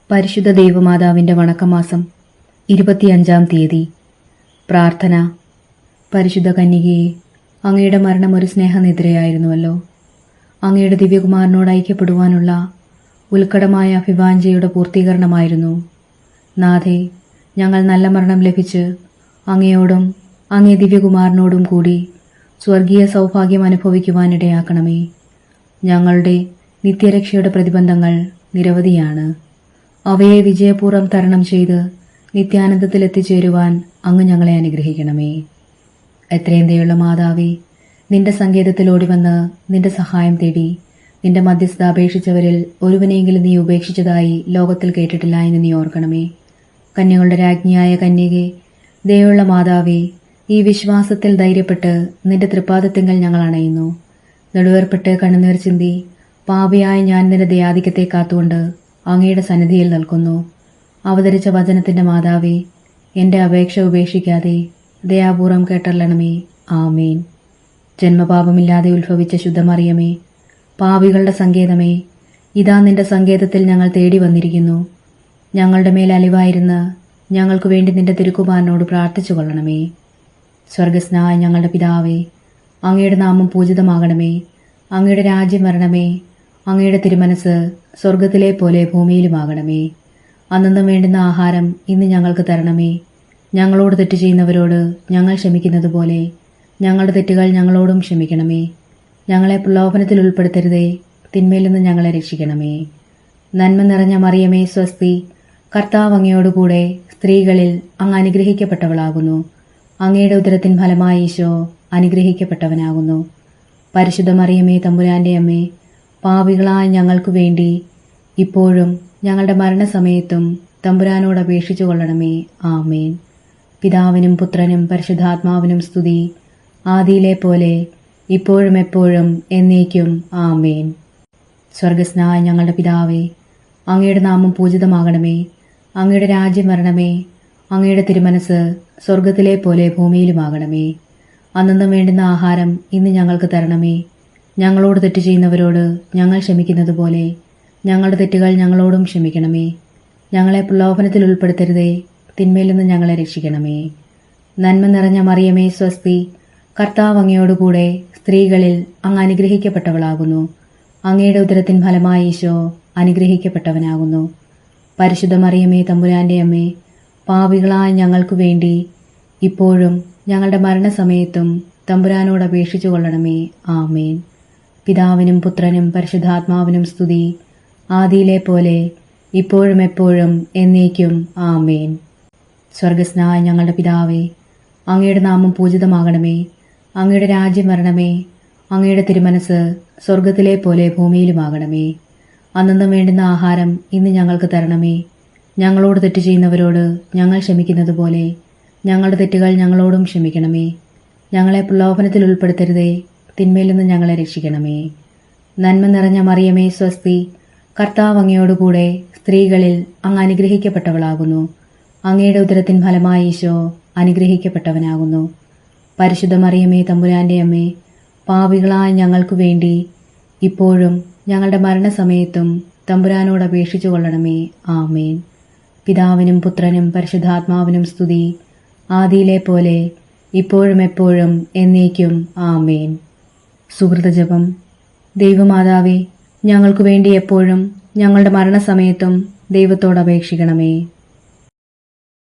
പരിശുദ്ധ ദൈവമാതാവിന്റെ വണക്കമാസം 25-ാം തീയതി. പ്രാർത്ഥന. പരിശുദ്ധ കന്യകയെ, അങ്ങയുടെ മരണം ഒരു സ്നേഹനിദ്രയായിരുന്നുവല്ലോ. അങ്ങയുടെ ദിവ്യകുമാരനോട് ഐക്യപ്പെടുവാനുള്ള ഉത്കടമായ അഭിവാഞ്ചയുടെ പൂർത്തീകരണമായിരുന്നു. നാഥേ, ഞങ്ങൾ നല്ല മരണം ലഭിച്ച് അങ്ങയോടും അങ്ങേ ദിവ്യകുമാരനോടും കൂടി സ്വർഗീയ സൗഭാഗ്യം അനുഭവിക്കുവാനിടയാക്കണമേ. ഞങ്ങളുടെ നിത്യരക്ഷയുടെ പ്രതിബന്ധങ്ങൾ നിരവധിയാണ്. അവയെ വിജയപൂർവ്വം തരണം ചെയ്ത് നിത്യാനന്ദത്തിലെത്തിച്ചേരുവാൻ അങ്ങ് ഞങ്ങളെ അനുഗ്രഹിക്കണമേ. എത്രയും ദയുള്ള മാതാവേ, നിന്റെ സങ്കേതത്തിൽ ഓടിവന്ന് നിന്റെ സഹായം തേടി നിന്റെ മധ്യസ്ഥത അപേക്ഷിച്ചവരിൽ ഒരുവനെയെങ്കിലും നീ ഉപേക്ഷിച്ചതായി ലോകത്തിൽ കേട്ടിട്ടില്ല എന്ന് നീ ഓർക്കണമേ. കന്യകളുടെ രാജ്ഞിയായ കന്യകെ, ദയുള്ള മാതാവേ, ഈ വിശ്വാസത്തിൽ ധൈര്യപ്പെട്ട് നിന്റെ തൃപ്പാദത്തിങ്കൽ ഞങ്ങൾ അണയുന്നു. നെടുവേർപ്പെട്ട് കണ്ണുനീർ ചിന്തി പാപിയായ ഞാൻ നിന്റെ ദയാധിക്യത്തെ കാത്തുകൊണ്ട് അങ്ങയുടെ സന്നിധിയിൽ നിൽക്കുന്നു. അവതരിച്ച വചനത്തിന്റെ മാതാവേ, എന്റെ അപേക്ഷ ഉപേക്ഷിക്കാതെ ദയാപൂർവം കേട്ടല്ലണമേ. ആമേൻ. ജന്മപാപമില്ലാതെ ഉത്ഭവിച്ച ശുദ്ധമറിയമേ, പാപികളുടെ സങ്കേതമേ, ഇതാ നിന്റെ സങ്കേതത്തിൽ ഞങ്ങൾ തേടി വന്നിരിക്കുന്നു. ഞങ്ങളുടെ മേൽ അലിവായിരുന്ന് ഞങ്ങൾക്ക് വേണ്ടി നിന്റെ തിരുക്കുമാരനോട് പ്രാർത്ഥിച്ചു കൊള്ളണമേ. സ്വർഗസ്നായ ഞങ്ങളുടെ പിതാവേ, അങ്ങയുടെ നാമം പൂജിതമാകണമേ. അങ്ങയുടെ രാജ്യം വരണമേ. അങ്ങയുടെ തിരുമനസ് സ്വർഗത്തിലെ പോലെ ഭൂമിയിലുമാകണമേ. അന്നന്ന് വേണ്ടുന്ന ആഹാരം ഇന്ന് ഞങ്ങൾക്ക് തരണമേ. ഞങ്ങളോട് തെറ്റ് ചെയ്യുന്നവരോട് ഞങ്ങൾ ക്ഷമിക്കുന്നത് പോലെ ഞങ്ങളുടെ തെറ്റുകൾ ഞങ്ങളോടും ക്ഷമിക്കണമേ. ഞങ്ങളെ പ്രലോഭനത്തിൽ ഉൾപ്പെടുത്തരുതേ, തിന്മയിൽ നിന്ന് ഞങ്ങളെ രക്ഷിക്കണമേ. നന്മ നിറഞ്ഞ മറിയമേ, സ്വസ്തി. കർത്താവ് അങ്ങയോടുകൂടെ സ്ത്രീകളിൽ അങ്ങ് അനുഗ്രഹിക്കപ്പെട്ടവളാകുന്നു. അങ്ങയുടെ ഉദരത്തിൻ ഫലമായി ഈശോ അനുഗ്രഹിക്കപ്പെട്ടവനാകുന്നു. പരിശുദ്ധ മറിയമേ, തമ്പുരാന്റെ അമ്മേ, പാപികളായ ഞങ്ങൾക്കു വേണ്ടി ഇപ്പോഴും ഞങ്ങളുടെ മരണസമയത്തും തമ്പുരാനോട് അപേക്ഷിച്ചു കൊള്ളണമേ. ആമേൻ. പിതാവിനും പുത്രനും പരിശുദ്ധാത്മാവിനും സ്തുതി, ആദിയിലെ പോലെ ഇപ്പോഴും എപ്പോഴും എന്നേക്കും. ആമേൻ. സ്വർഗസ്നായ ഞങ്ങളുടെ പിതാവേ, അങ്ങയുടെ നാമം പൂജിതമാകണമേ. അങ്ങയുടെ രാജ്യം വരണമേ. അങ്ങയുടെ തിരുമനസ് സ്വർഗത്തിലെ പോലെ ഭൂമിയിലുമാകണമേ. അന്നന്ന് വേണ്ടുന്ന ആഹാരം ഇന്ന് ഞങ്ങൾക്ക് തരണമേ. ഞങ്ങളോട് തെറ്റ് ചെയ്യുന്നവരോട് ഞങ്ങൾ ക്ഷമിക്കുന്നത് പോലെ ഞങ്ങളുടെ തെറ്റുകൾ ഞങ്ങളോടും ക്ഷമിക്കണമേ. ഞങ്ങളെ പ്രലോഭനത്തിൽ ഉൾപ്പെടുത്തരുതേ, തിന്മയിൽ നിന്ന് ഞങ്ങളെ രക്ഷിക്കണമേ. നന്മ നിറഞ്ഞ മറിയമേ, സ്വസ്തി. കർത്താവ് അങ്ങയോടുകൂടെ സ്ത്രീകളിൽ അങ്ങ് അനുഗ്രഹിക്കപ്പെട്ടവളാകുന്നു. അങ്ങയുടെ ഉദരത്തിൻ ഫലമായി ഈശോ അനുഗ്രഹിക്കപ്പെട്ടവനാകുന്നു. പരിശുദ്ധ മറിയമേ, തമ്പുരാന്റെ അമ്മേ, പാപികളായ ഞങ്ങൾക്കു വേണ്ടി ഇപ്പോഴും ഞങ്ങളുടെ മരണസമയത്തും തമ്പുരാനോട് അപേക്ഷിച്ചു കൊള്ളണമേ. ആമേൻ. പിതാവിനും പുത്രനും പരിശുദ്ധാത്മാവിനും സ്തുതി, ആദിയിലെ പോലെ ഇപ്പോഴും എപ്പോഴും എന്നേക്കും. ആമേൻ. സ്വർഗസ്നായ ഞങ്ങളുടെ പിതാവേ, അങ്ങയുടെ നാമം പൂജിതമാകണമേ. അങ്ങയുടെ രാജ്യം വരണമേ. അങ്ങയുടെ തിരുമനസ് സ്വർഗത്തിലെ പോലെ ഭൂമിയിലുമാകണമേ. അന്നന്ന് വേണ്ടുന്ന ആഹാരം ഇന്ന് ഞങ്ങൾക്ക് തരണമേ. ഞങ്ങളോട് തെറ്റ് ചെയ്യുന്നവരോട് ഞങ്ങൾ ക്ഷമിക്കുന്നത് പോലെ ഞങ്ങളുടെ തെറ്റുകൾ ഞങ്ങളോടും ക്ഷമിക്കണമേ. ഞങ്ങളെ പ്രലോഭനത്തിൽ ഉൾപ്പെടുത്തരുതേ, തിന്മയിൽ നിന്ന് ഞങ്ങളെ രക്ഷിക്കണമേ. നന്മ നിറഞ്ഞ മറിയമേ, സ്വസ്തി. കർത്താവ് അങ്ങയോടുകൂടെ സ്ത്രീകളിൽ അങ്ങ് അനുഗ്രഹിക്കപ്പെട്ടവളാകുന്നു. അങ്ങയുടെ ഉദരത്തിൻ ഫലമായി ഈശോ അനുഗ്രഹിക്കപ്പെട്ടവനാകുന്നു. പരിശുദ്ധ മറിയമേ, തമ്പുരാന്റെ അമ്മേ, പാപികളായ ഞങ്ങൾക്കു വേണ്ടി ഇപ്പോഴും ഞങ്ങളുടെ മരണസമയത്തും തമ്പുരാനോട് അപേക്ഷിച്ചു കൊള്ളണമേ. ആമേൻ. പിതാവിനും പുത്രനും പരിശുദ്ധാത്മാവിനും സ്തുതി, ആദിയിലെ പോലെ ഇപ്പോഴും എപ്പോഴും എന്നേക്കും. ആമേൻ. സുഹൃതജപം. ദൈവമാതാവേ, ഞങ്ങൾക്കു വേണ്ടി എപ്പോഴും ഞങ്ങളുടെ മരണസമയത്തും ദൈവത്തോട് അപേക്ഷിക്കണമേ.